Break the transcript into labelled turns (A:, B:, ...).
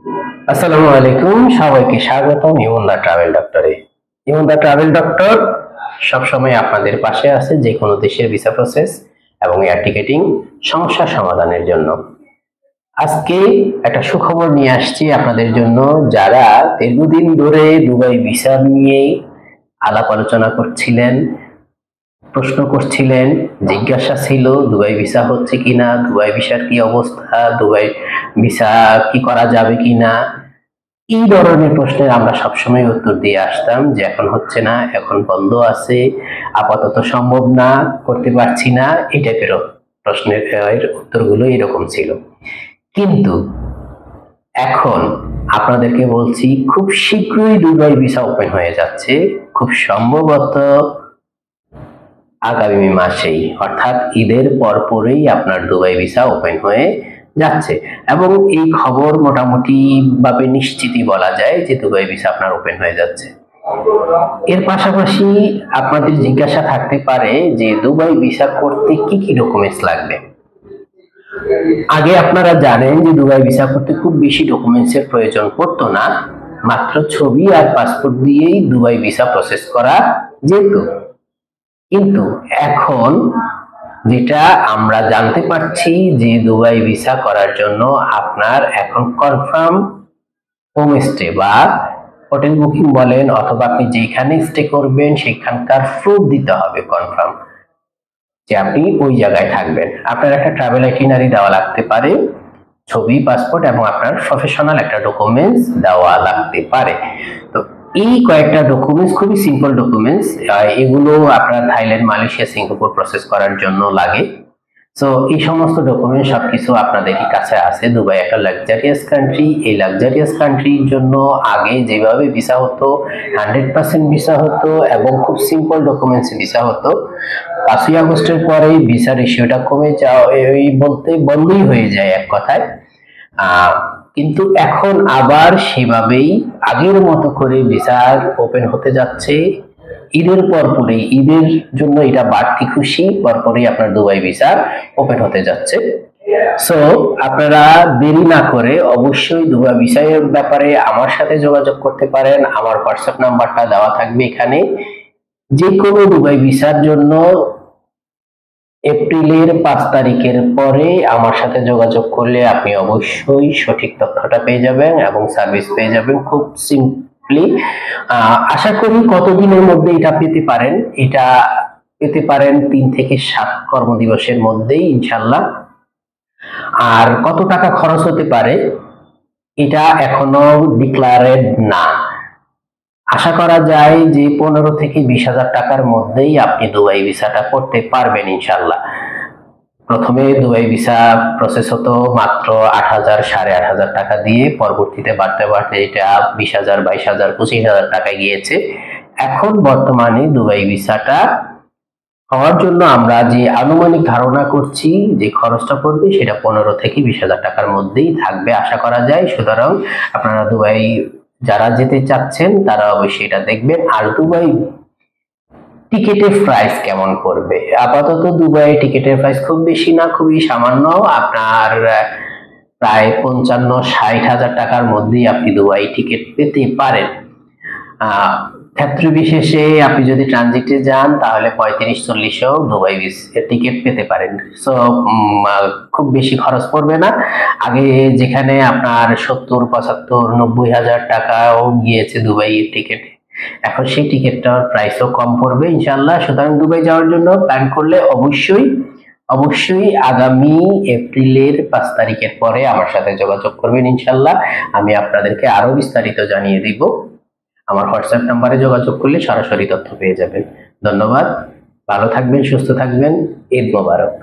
A: আসসালামু আলাইকুম, সবাইকে স্বাগতম ইমনদা ট্রাভেল ডক্টরে। ইমনদা ট্রাভেল ডক্টর সবসময় আপনাদের পাশে আছে যে কোনো দেশের ভিসা প্রসেস এবং এয়ার টিকেটিং সমস্যা সমাধানের জন্য। আজকে একটা সুখবর নিয়ে আসছি আপনাদের জন্য, যারা দীর্ঘদিন ধরে দুবাই ভিসা নিয়ে আলাপ আলোচনা করছিলেন, প্রশ্ন করছিলেন, জিজ্ঞাসা ছিল দুবাই ভিসা হচ্ছে কিনা, দুবাই ভিসার কি অবস্থা, দুবাই ভিসা কি করা যাবে কিনা, এই ধরনের প্রশ্নের আমরা সবসময় উত্তর দিয়ে আসতাম যে এখন হচ্ছে না, এখন বন্ধ আছে, আপাতত সম্ভব না, করতে পারছি না, এই টাইপের প্রশ্নের উত্তরগুলো এরকম ছিল। কিন্তু এখন আপনাদেরকে বলছি খুব শীঘ্রই দুবাই ভিসা ওপেন হয়ে যাচ্ছে, খুব সম্ভবত আগামী মাসেই, অর্থাৎ ঈদের পরপরই আপনার দুবাই ভিসা ওপেন হয়ে যাচ্ছে এবং এই খবর মোটামুটি ভাবে নিশ্চিতই বলা যায় যে দুবাই ভিসা আপনার ওপেন হয়ে যাচ্ছে। এর পাশাপাশি আপনাদের জিজ্ঞাসা থাকতে পারে যে দুবাই ভিসা করতে কি কি ডকুমেন্টস লাগবে। আগে আপনারা জানেন যে দুবাই ভিসা করতে খুব বেশি ডকুমেন্টস এর প্রয়োজন পড়তো না, মাত্র ছবি আর পাসপোর্ট দিয়েই দুবাই ভিসা প্রসেস করা যেত। কিন্তু এখন যেটা আমরা জানতে পারছি যে দুবাই ভিসা করার জন্য আপনার এখন কনফার্ম হোমস্টে বা হোটেল বুকিং বলেন, অথবা আপনি যেখানে স্টে করবেন সেখানকার প্রুফ দিতে হবে কনফার্ম যে আপনি ওই জায়গায় থাকবেন। আপনার একটা ট্রাভেল আইটিনারি দেওয়া লাগতে পারে, ছবি, পাসপোর্ট এবং আপনার প্রফেশনাল একটা ডকুমেন্টস দেওয়া লাগতে পারে। তো এই কয়েকটা ডকুমেন্টস খুবই সিম্পল ডকুমেন্টস, এগুলো আপনার থাইল্যান্ড, মালয়েশিয়া, সিঙ্গাপুর প্রসেস করার জন্য লাগে। সো এই সমস্ত ডকুমেন্ট সবকিছু আপনাদের কাছে আছে। দুবাই একটা লাক্সারিয়াস কান্ট্রি, এই লাক্সারিয়াস কান্ট্রির জন্য আগে যেভাবে ভিসা হতো 100% ভিসা হতো এবং খুব সিম্পল ডকুমেন্টস ভিসা হতো। 5ই আগস্টের পরে ভিসা রেশিওটা কমে এই বলতে বন্ধই হয়ে যায় এক কথায়। কিন্তু এখন আবার সেভাবেই আগের মতো করে ভিসা ওপেন হতে যাচ্ছে ঈদের পরপরই। ঈদের জন্য এটা বাড়তি খুশি, পরপরই আপনার দুবাই ভিসা ওপেন হতে যাচ্ছে। সো আপনারা দেরি না করে অবশ্যই দুবাই ভিসার ব্যাপারে আমার সাথে যোগাযোগ করতে পারেন। আমার হোয়াটসঅ্যাপ নাম্বারটা দেওয়া থাকবে এখানে। যে কোনো দুবাই ভিসার জন্য এপ্রিলের 5 তারিখের পরে আমার সাথে যোগাযোগ করলে আপনি অবশ্যই সঠিক তথ্যটা পেয়ে যাবেন এবং সার্ভিস পেয়ে যাবেন খুব সিম্পলি। আশা করি কতদিনের মধ্যে এটা পেতে পারেন, এটা পেতে পারেন 3 থেকে 7 কর্মদিবসের মধ্যেই ইনশাল্লাহ। আর কত টাকা খরচ হতে পারে এটা এখনো ডিক্লারেড না। আশা করা যায় যে 15 থেকে 20,000 টাকার মধ্যেই আপনি দুবাই ভিসাটা করতে পারবেন ইনশাল্লাহ। প্রথমে দুবাই ভিসা প্রসেস হতো মাত্র 8,000, 8,500 টাকা দিয়ে, পরবর্তীতে বাড়তে বাড়তে এটা 20,000, 22,000, 25,000 টাকায় গিয়েছে। এখন বর্তমানে দুবাই ভিসাটা হওয়ার জন্য আমরা যে আনুমানিক ধারণা করছি যে খরচটা পড়বে সেটা 15 থেকে 20,000 টাকার মধ্যেই থাকবে আশা করা যায়। সুতরাং আপনারা দুবাই যারা যেতে চাচ্ছেন তারা অবশ্যই এটা দেখবেন। আর দুবাই টিকেটের প্রাইস কেমন পড়বে, আপাতত দুবাই টিকেটের প্রাইস খুব বেশি না, খুবই সামান্য, আপনার প্রায় 55-60,000 টাকার মধ্যেই আপনি দুবাই টিকিট পেতে পারেন। ক্ষেত্র বিশেষে আপনি যদি ট্রানজিটে যান তাহলে 35-40ও দুবাই টিকিট পেতে পারেন। সো খুব বেশি খরচ পড়বে না। আগে যেখানে আপনার 70-75-90,000 টাকাও গিয়েছে দুবাই টিকিট, এখন সেই টিকিটটার প্রাইসও কম পড়বে ইনশাল্লাহ। সুতরাং দুবাই যাওয়ার জন্য প্ল্যান করলে অবশ্যই আগামী এপ্রিলের 5 তারিখের পরে আমার সাথে যোগাযোগ করবেন ইনশাল্লাহ। আমি আপনাদেরকে আরো বিস্তারিত জানিয়ে দিব। আমার হোয়াটসঅ্যাপ নাম্বারে যোগাযোগ করলে সরাসরি তথ্য পেয়ে যাবেন। ধন্যবাদ, ভালো থাকবেন, সুস্থ থাকবেন, ঈদ মোবারক।